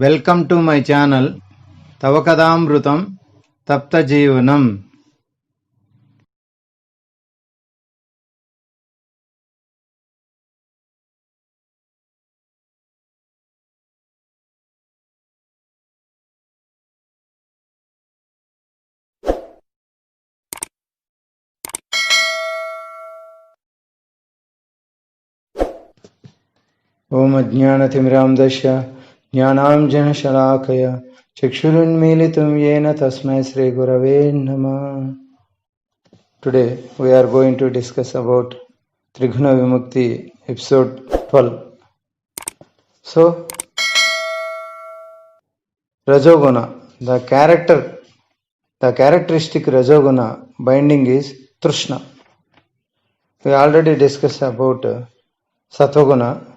Welcome to my channel Tavakadamrutam Tapta Jeevanam. Om Ajnanatimramdasya Jnananjanashalakaya Chakshurunmilitum Yena Tasmai Sri Gurave Namah. Today we are going to discuss about Triguna Vimukti episode 12. So, Rajoguna, the characteristic Rajoguna binding is Trishna. We already discussed about Satoguna.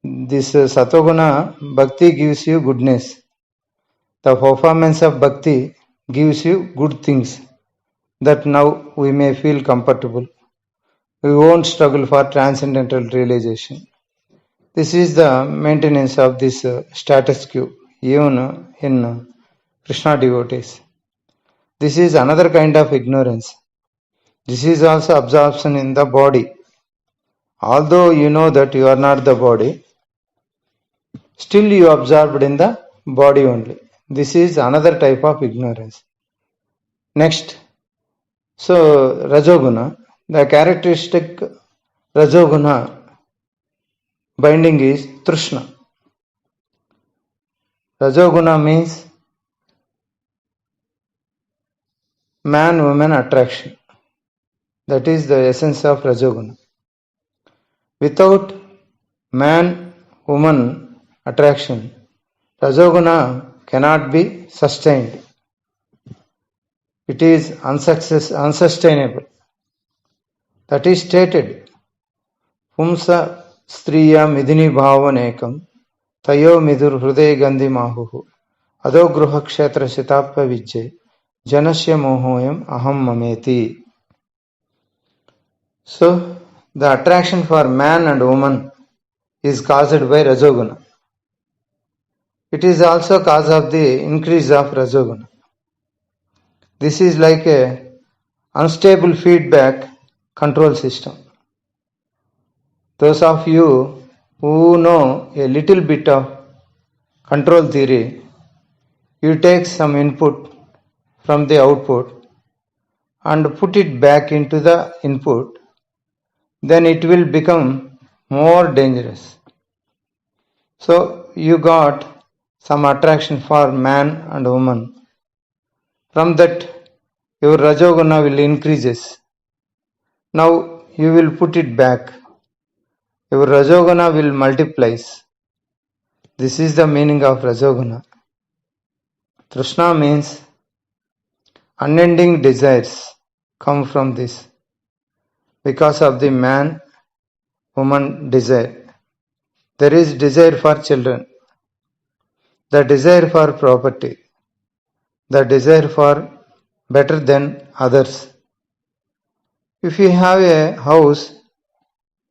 This Satoguna Bhakti gives you goodness. The performance of Bhakti gives you good things that now we may feel comfortable. We won't struggle for transcendental realization. This is the maintenance of this status quo, even in Krishna devotees. This is another kind of ignorance. This is also absorption in the body. Although you know that you are not the body, still you absorbed in the body only. This is another type of ignorance. Next, so Rajoguna, the characteristic Rajoguna binding is Trishna. Rajoguna means man-woman attraction. That is the essence of Rajoguna. Without man-woman attraction, Rajoguna cannot be sustained. It is unsustainable. That is stated. Pumsa striya midini bhavanekam tayo midur hruday gandhi mahuhu ado gruha kshetra sitappa vijje janasya mohoyam aham mameti. So, the attraction for man and woman is caused by Rajoguna. It is also cause of the increase of Rajoguna. This is like a unstable feedback control system. Those of you who know a little bit of control theory, you take some input from the output and put it back into the input, then it will become more dangerous. So you got some attraction for man and woman. From that, your Rajoguna will increases. Now you will put it back. Your Rajoguna will multiplies. This is the meaning of Rajoguna. Trishna means unending desires come from this. Because of the man-woman desire. There is desire for children. The desire for property. The desire for better than others. If you have a house,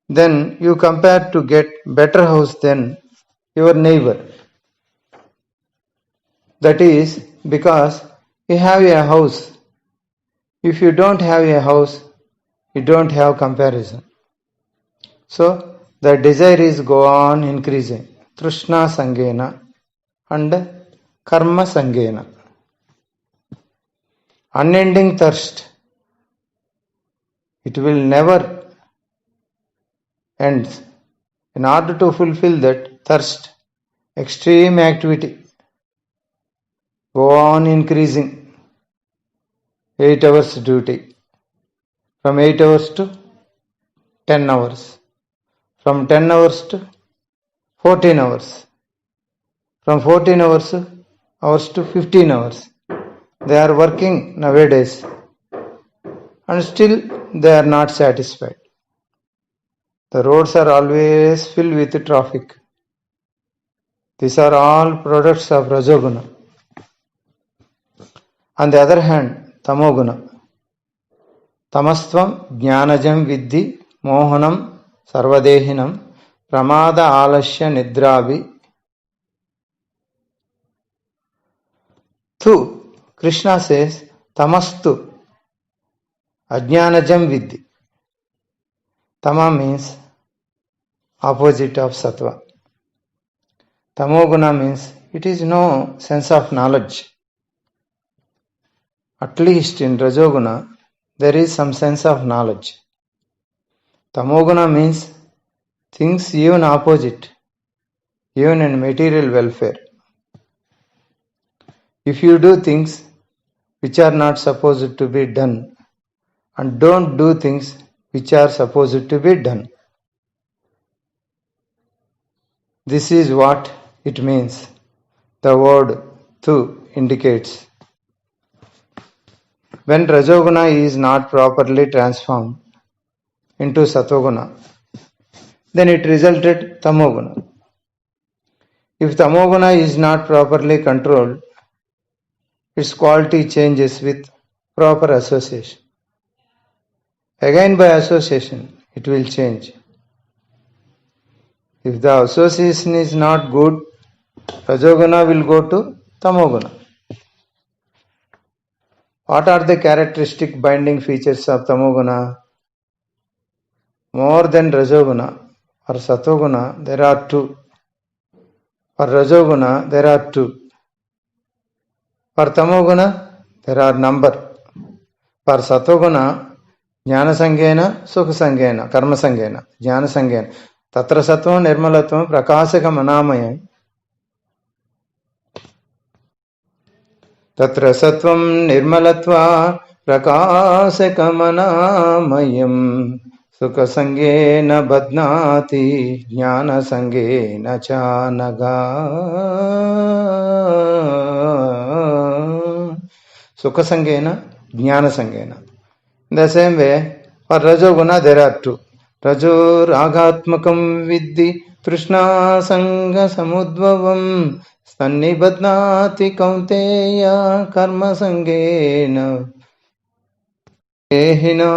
then you compare to get better house than your neighbor. That is because you have a house. If you don't have a house, you don't have comparison. So the desire is go on increasing. Trishna Sangena and Karma Sangena. Unending thirst. It will never end. In order to fulfill that thirst, extreme activity go on increasing. 8 hours duty. From 8 hours to 10 hours. From 10 hours to 14 hours. From 14 hours to 15 hours. They are working nowadays. And still they are not satisfied. The roads are always filled with traffic. These are all products of Rajoguna. On the other hand, Tamoguna. Tamastvam jnanajam viddhi mohanam sarvadehinam pramada alasya nidravi Tu. Krishna says, tamastu, ajnanajam vidhi. Tama means opposite of sattva. Tamoguna means it is no sense of knowledge. At least in Rajoguna, there is some sense of knowledge. Tamoguna means things even opposite, even in material welfare. If you do things which are not supposed to be done, and don't do things which are supposed to be done, this is what it means. The word tu indicates. When Rajoguna is not properly transformed into Satoguna, then it resulted Tamoguna. If Tamoguna is not properly controlled, its quality changes with proper association. Again by association, it will change. If the association is not good, Rajoguna will go to Tamoguna. What are the characteristic binding features of Tamoguna? More than Rajoguna or Satoguna, there are two. For Rajoguna, there are two. For Tamoguna, there are number. For Satoguna, Jnana Sangena, Sukha Sangena, Karma Sangena, Jnana Sangena. Tatra Sattvam, Nirmalatvam, Prakasaka Manamayam. Tatra Sattvam, Nirmalatva, Prakasaka Manamayam. Sukha Sangena Badnati, Jnana Sangena Chanaga. Sukha Sangena, Jnana Sangena. In the same way, for Rajoguna there are two. Rajo Ragatmakam Vidhi Trishna Sangha Samudvavam Sannibadnati Kaunteya Karma Sangena Ehina.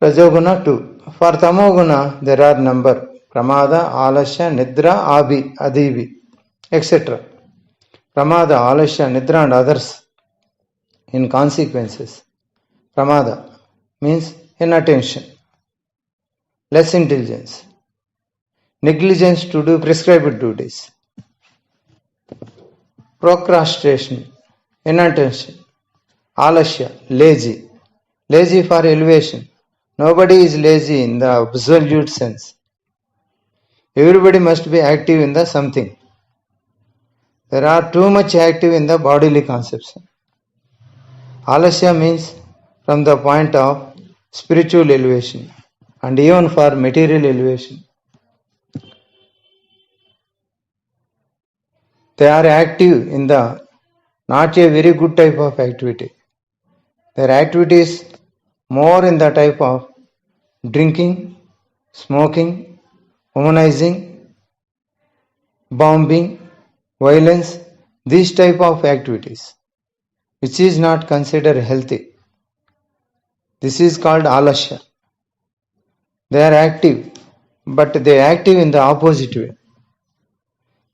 Rajoguna 2. For Tamoguna there are number. Pramada, Alasya, Nidra, Abhi, Adivi, etc. Pramada, Alasya, Nidra and others in consequences. Pramada means inattention, less intelligence, negligence to do prescribed duties, procrastination, inattention, Alasya, lazy, lazy for elevation. Nobody is lazy in the absolute sense. Everybody must be active in the something. There are too much active in the bodily conception. Alasya means from the point of spiritual elevation and even for material elevation. They are active in the not a very good type of activity. Their activity is more in the type of drinking, smoking, womanizing, bombing, violence, these type of activities, which is not considered healthy. This is called alasya. They are active, but they are active in the opposite way.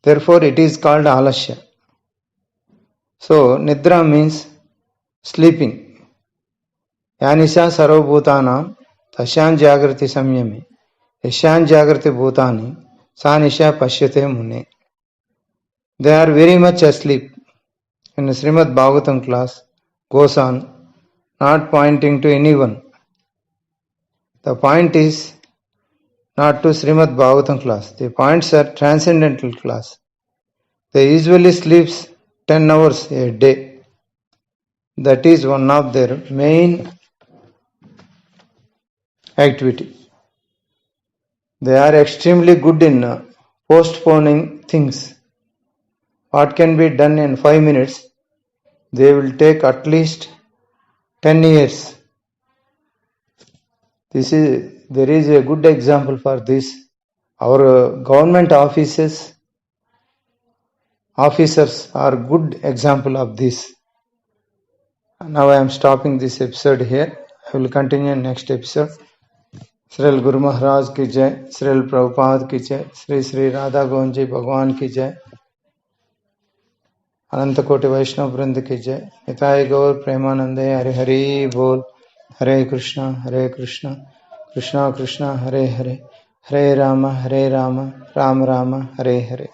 Therefore, it is called alasya. So, nidra means sleeping. Yanisha sarvabhutanam tasyan jagrati samyami yasyan jagrati bhutani sanisha pashyate mune. They are very much asleep. In Srimad Bhagavatam class goes on, not pointing to anyone. The point is not to Srimad Bhagavatam class. The points are transcendental class. They usually sleep 10 hours a day. That is one of their main activity. They are extremely good in postponing things. What can be done in 5 minutes, they will take at least 10 years. There is a good example for this. Our government officers are good example of this. Now I am stopping this episode here. I will continue in next episode. Srila Guru Maharaj की जय, श्रील प्रभुपाद की जय, श्री श्री राधा गोविंद जी भगवान की जय, अनंत कोटि वैष्णव वृंद की जय। निताय गौर प्रेमानंदे हरे हरि बोल। हरे कृष्णा कृष्णा कृष्णा हरे हरे, हरे राम राम राम हरे हरे।